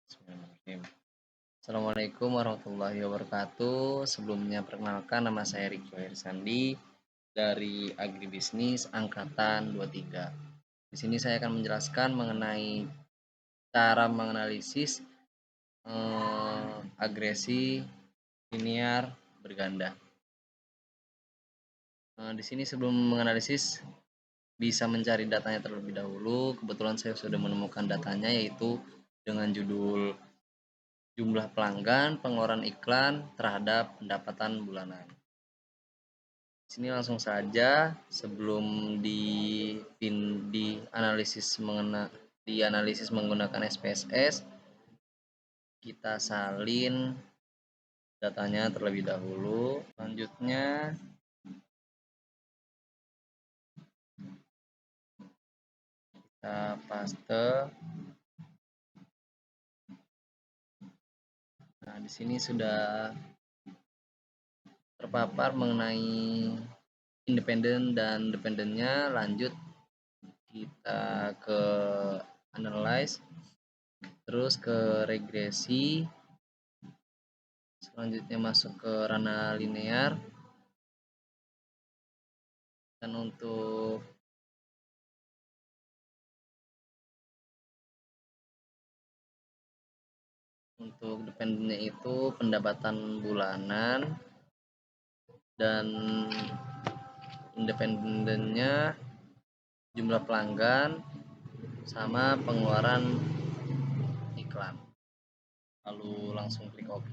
Bismillahirrahmanirrahim. Assalamualaikum warahmatullahi wabarakatuh. Sebelumnya perkenalkan, nama saya Riki Sandi dari Agribisnis Angkatan 23. Di sini saya akan menjelaskan mengenai cara menganalisis agresi linear berganda. Di sini sebelum menganalisis bisa mencari datanya terlebih dahulu. Kebetulan saya sudah menemukan datanya, yaitu dengan judul jumlah pelanggan, pengeluaran iklan terhadap pendapatan bulanan. Di sini langsung saja, sebelum dianalisis menggunakan SPSS, kita salin datanya terlebih dahulu. Selanjutnya kita paste. Nah, di sini sudah terpapar mengenai independen dan dependennya. Lanjut kita ke analyze, terus ke regresi, selanjutnya masuk ke ranah linear. Dan untuk dependennya itu pendapatan bulanan, dan independennya jumlah pelanggan sama pengeluaran iklan. Lalu langsung klik OK.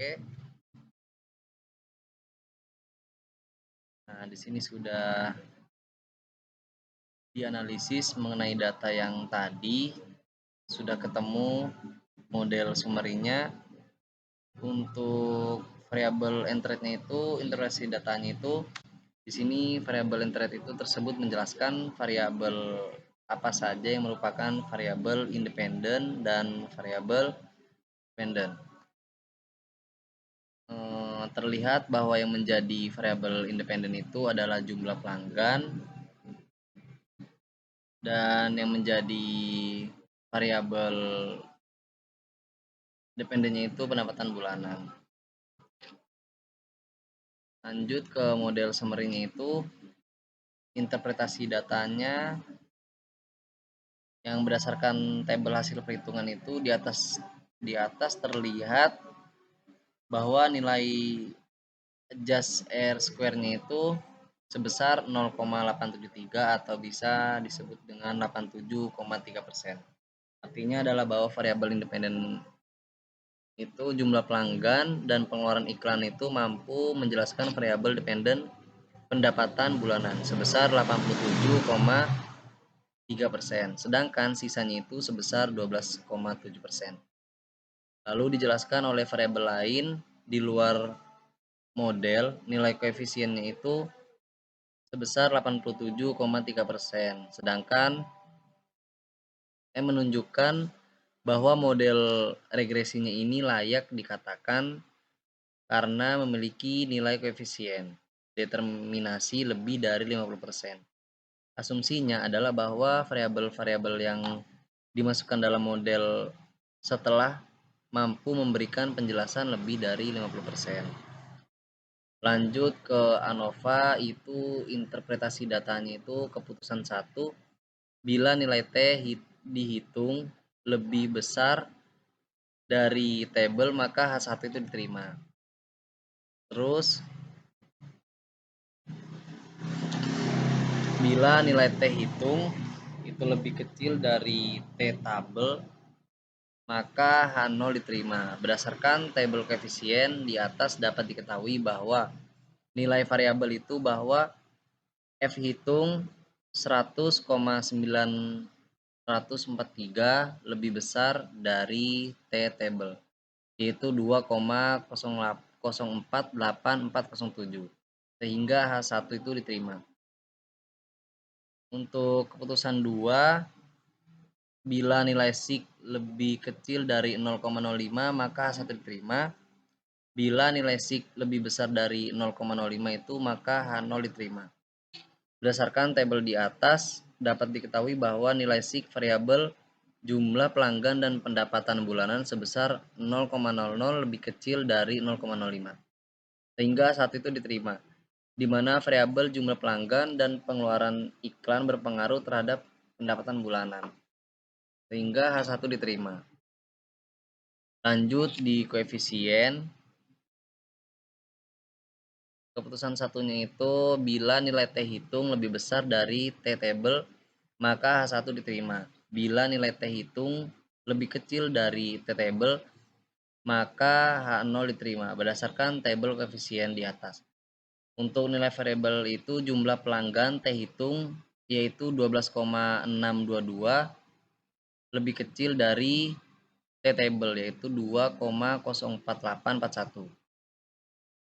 Nah, di sini sudah dianalisis mengenai data yang tadi, sudah ketemu model summary-nya. Untuk variabel entry-nya itu, integrasi datanya itu, di sini variabel entry itu tersebut menjelaskan variabel apa saja yang merupakan variabel independen dan variabel dependent. Terlihat bahwa yang menjadi variabel independen itu adalah jumlah pelanggan, dan yang menjadi variabel dependennya itu pendapatan bulanan. Lanjut ke model summary-nya itu, interpretasi datanya yang berdasarkan tabel hasil perhitungan itu di atas terlihat bahwa nilai adjust R square-nya itu sebesar 0,873 atau bisa disebut dengan 87,3%. Artinya adalah bahwa variabel independen itu jumlah pelanggan dan pengeluaran iklan itu mampu menjelaskan variabel dependen pendapatan bulanan sebesar 87,3%, sedangkan sisanya itu sebesar 12,7%. Lalu dijelaskan oleh variabel lain di luar model, nilai koefisiennya itu sebesar 87,3%, sedangkan menunjukkan bahwa model regresinya ini layak dikatakan karena memiliki nilai koefisien determinasi lebih dari 50%. Asumsinya adalah bahwa variabel-variabel yang dimasukkan dalam model setelah mampu memberikan penjelasan lebih dari 50%. Lanjut ke ANOVA, itu interpretasi datanya itu keputusan 1, bila nilai T dihitung lebih besar dari tabel maka H1 itu diterima. Terus bila nilai T hitung itu lebih kecil dari T tabel maka H0 diterima. Berdasarkan tabel koefisien di atas dapat diketahui bahwa nilai variabel itu bahwa F hitung 100,9143 lebih besar dari T table, yaitu 2,048407, sehingga H1 itu diterima. Untuk keputusan 2, bila nilai SIK lebih kecil dari 0,05 maka H1 diterima. Bila nilai SIK lebih besar dari 0,05 itu maka H0 diterima. Berdasarkan tabel di atas dapat diketahui bahwa nilai SIK variabel jumlah pelanggan dan pendapatan bulanan sebesar 0,00 lebih kecil dari 0,05. Sehingga saat itu diterima, di mana variabel jumlah pelanggan dan pengeluaran iklan berpengaruh terhadap pendapatan bulanan. Sehingga H1 diterima. Lanjut di koefisien. Keputusan satunya itu bila nilai T hitung lebih besar dari T table, maka H1 diterima. Bila nilai T hitung lebih kecil dari T table, maka H0 diterima berdasarkan tabel koefisien di atas. Untuk nilai variabel itu jumlah pelanggan T hitung yaitu 12,622 lebih kecil dari T table yaitu 2,04841.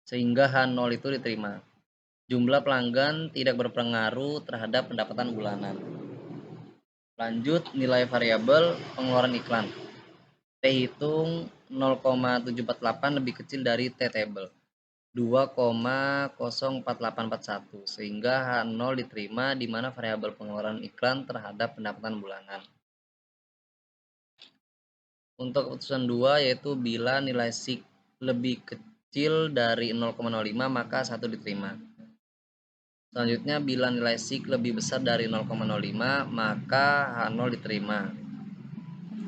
Sehingga H0 itu diterima. Jumlah pelanggan tidak berpengaruh terhadap pendapatan bulanan. Lanjut nilai variabel pengeluaran iklan. T hitung 0,748 lebih kecil dari T table 2,04841 sehingga H0 diterima di mana variabel pengeluaran iklan terhadap pendapatan bulanan. Untuk keputusan 2 yaitu bila nilai SIK lebih kecil dari 0,05 maka 1 diterima. Selanjutnya bila nilai SIK lebih besar dari 0,05 maka H0 diterima.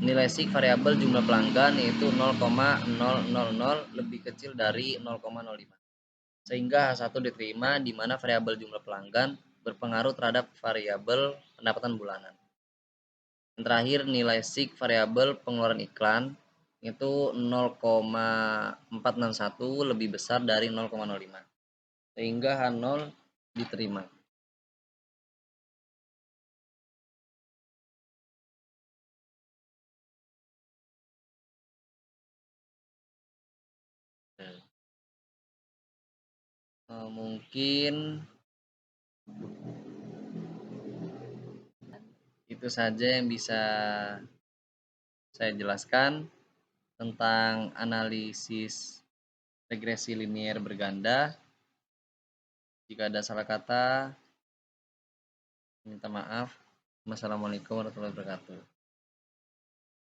Nilai SIK variabel jumlah pelanggan yaitu 0,000 lebih kecil dari 0,05. Sehingga H1 diterima di mana variabel jumlah pelanggan berpengaruh terhadap variabel pendapatan bulanan. Yang terakhir nilai SIK variabel pengeluaran iklan itu 0,461 lebih besar dari 0,05. Sehingga H0 diterima. Mungkin itu saja yang bisa saya jelaskan tentang analisis regresi linier berganda. Jika ada salah kata, minta maaf. Wassalamualaikum warahmatullahi wabarakatuh.